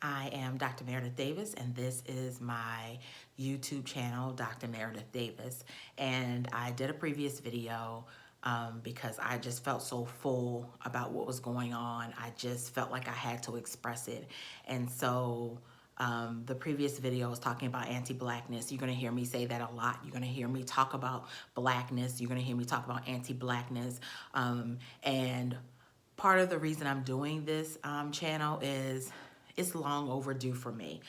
I am Dr. Meredith Davis, and this is my YouTube channel, Dr. Meredith Davis. And I did a previous video because I just felt so full about what was going on. I just felt like I had to express it. And so the previous video was talking about anti-blackness. You're going to hear me say that a lot. You're going to hear me talk about blackness. You're going to hear me talk about anti-blackness. And part of the reason I'm doing this channel is it's long overdue for me.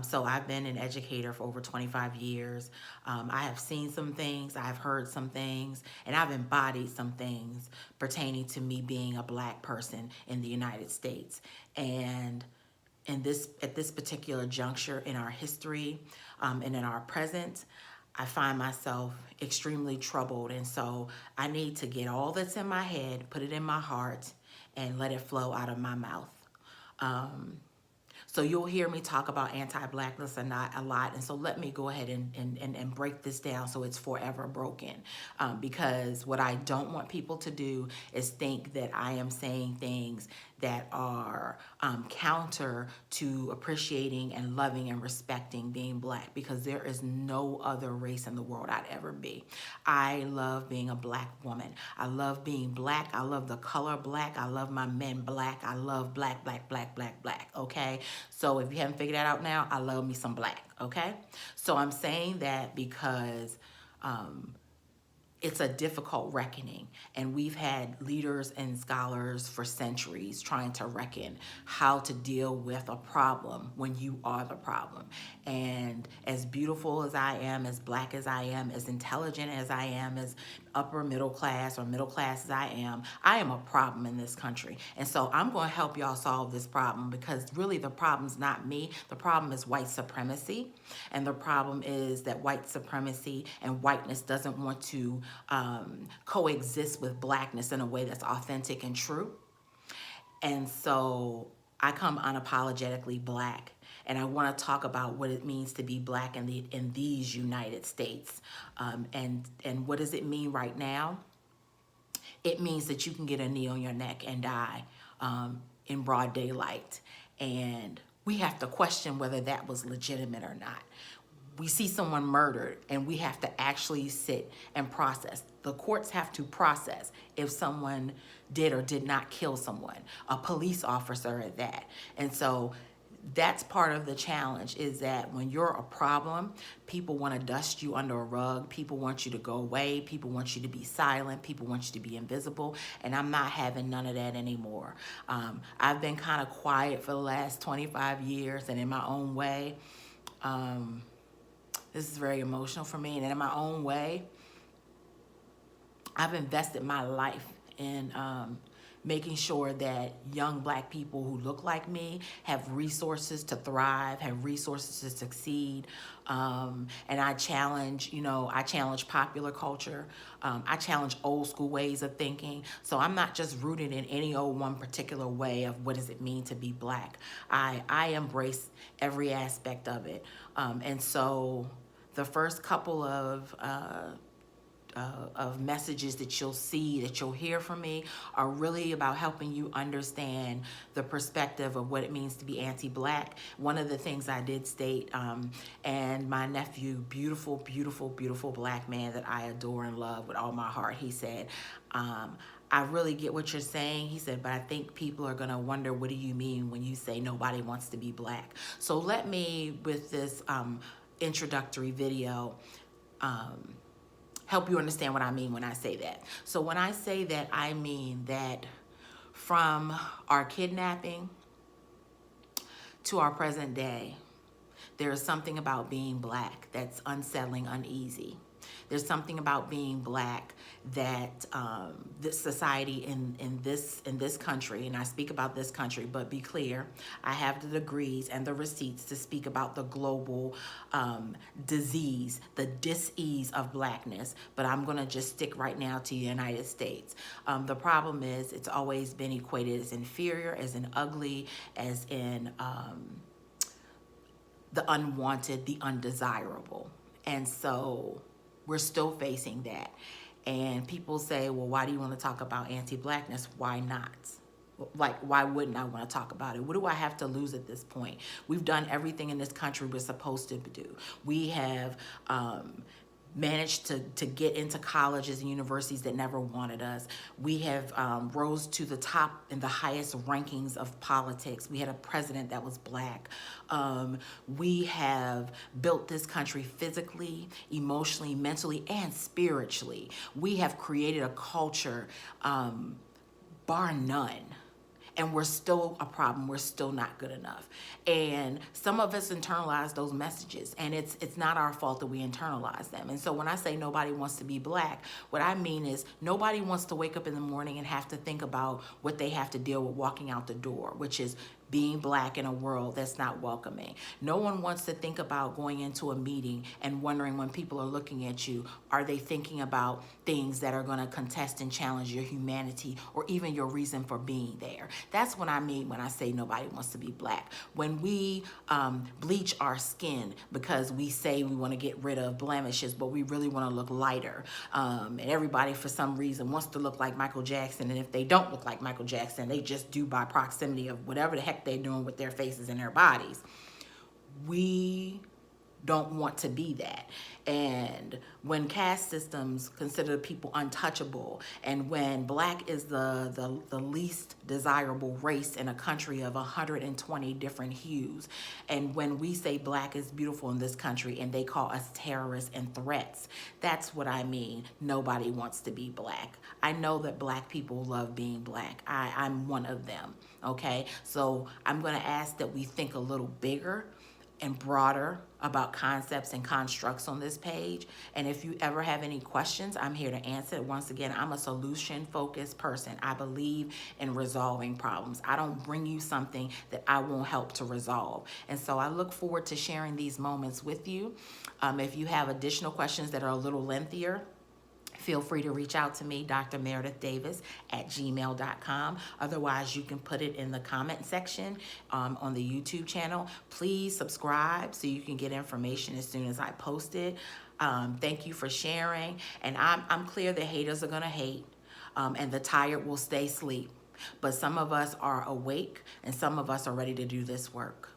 So I've been an educator for over 25 years. I have seen some things, I've heard some things, and I've embodied some things pertaining to me being a Black person in the United States. And at this particular juncture in our history and in our present, I find myself extremely troubled. And so I need to get all that's in my head, put it in my heart, and let it flow out of my mouth. So you'll hear me talk about anti-blackness and not a lot. And so let me go ahead and break this down so it's forever broken. Because what I don't want people to do is think that I am saying things that are counter to appreciating and loving and respecting being Black, because there is no other race in the world I'd ever be. I love being a Black woman. I love being Black. I love the color Black. I love my men Black. I love Black, Black, Black, Black, Black, okay? So if you haven't figured that out now, I love me some Black, okay? So I'm saying that because it's a difficult reckoning, and we've had leaders and scholars for centuries trying to reckon how to deal with a problem when you are the problem. And as beautiful as I am, as Black as I am, as intelligent as I am, as upper middle class or middle class as I am a problem in this country. And so I'm going to help y'all solve this problem, because really the problem's not me. The problem is white supremacy. And the problem is that white supremacy and whiteness doesn't want to coexist with Blackness in a way that's authentic and true. And so I come unapologetically Black, and I want to talk about what it means to be Black in these United States. And what does it mean right now? It means that you can get a knee on your neck and die in broad daylight. And we have to question whether that was legitimate or not. We see someone murdered, and we have to actually sit and process. The courts have to process if someone did or did not kill someone, a police officer at that. And so that's part of the challenge, is that when you're a problem, people want to dust you under a rug. People want you to go away. People want you to be silent. People want you to be invisible. And I'm not having none of that anymore. I've been kind of quiet for the last 25 years, and in my own way, this is very emotional for me. And in my own way, I've invested my life in making sure that young Black people who look like me have resources to thrive, have resources to succeed. And I challenge, I challenge popular culture. I challenge old school ways of thinking. So I'm not just rooted in any old one particular way of what does it mean to be Black. I embrace every aspect of it. And so the first couple of messages that you'll see, that you'll hear from me, are really about helping you understand the perspective of what it means to be anti-Black. One of the things I did state, and my nephew, beautiful, beautiful, beautiful Black man that I adore and love with all my heart, he said, I really get what you're saying. He said, but I think people are going to wonder, what do you mean when you say nobody wants to be Black? So let me, with this introductory video, help you understand what I mean when I say that. So when I say that, I mean that from our kidnapping to our present day, there is something about being Black that's unsettling, uneasy. There's something about being Black that this society in this country, and I speak about this country, but be clear, I have the degrees and the receipts to speak about the global disease, the dis-ease of Blackness, but I'm gonna just stick right now to the United States. The problem is it's always been equated as inferior, as in ugly, as in the unwanted, the undesirable. And so we're still facing that. And people say, well, why do you want to talk about anti-Blackness? Why not? Like, why wouldn't I want to talk about it? What do I have to lose at this point? We've done everything in this country we're supposed to do. We have managed to get into colleges and universities that never wanted us. We have rose to the top in the highest rankings of politics. We had a president that was black. We have built this country physically, emotionally, mentally, and spiritually. We have created a culture, bar none, and we're still a problem. We're still not good enough. And some of us internalize those messages, and it's not our fault that we internalize them. And so when I say nobody wants to be black, what I mean is nobody wants to wake up in the morning and have to think about what they have to deal with walking out the door, which is being black in a world that's not welcoming. No one wants to think about going into a meeting and wondering, when people are looking at you, are they thinking about things that are going to contest and challenge your humanity or even your reason for being there? That's what I mean when I say nobody wants to be black. When we bleach our skin because we say we want to get rid of blemishes, but we really want to look lighter, and everybody for some reason wants to look like Michael Jackson, and if they don't look like Michael Jackson, they just do by proximity of whatever the heck they're doing with their faces and their bodies. We don't want to be that. And when caste systems consider people untouchable, and when black is the least desirable race in a country of 120 different hues, and when we say black is beautiful in this country and they call us terrorists and threats, that's what I mean. Nobody wants to be black. I know that black people love being black. I'm one of them, okay? So I'm gonna ask that we think a little bigger and broader about concepts and constructs on this page. And if you ever have any questions, I'm here to answer. Once again, I'm a solution-focused person. I believe in resolving problems. I don't bring you something that I won't help to resolve. And so I look forward to sharing these moments with you. If you have additional questions that are a little lengthier, feel free to reach out to me, Dr. Meredith Davis at gmail.com. Otherwise, you can put it in the comment section on the YouTube channel. Please subscribe so you can get information as soon as I post it. Thank you for sharing. And I'm clear that haters are going to hate, and the tired will stay asleep. But some of us are awake, and some of us are ready to do this work.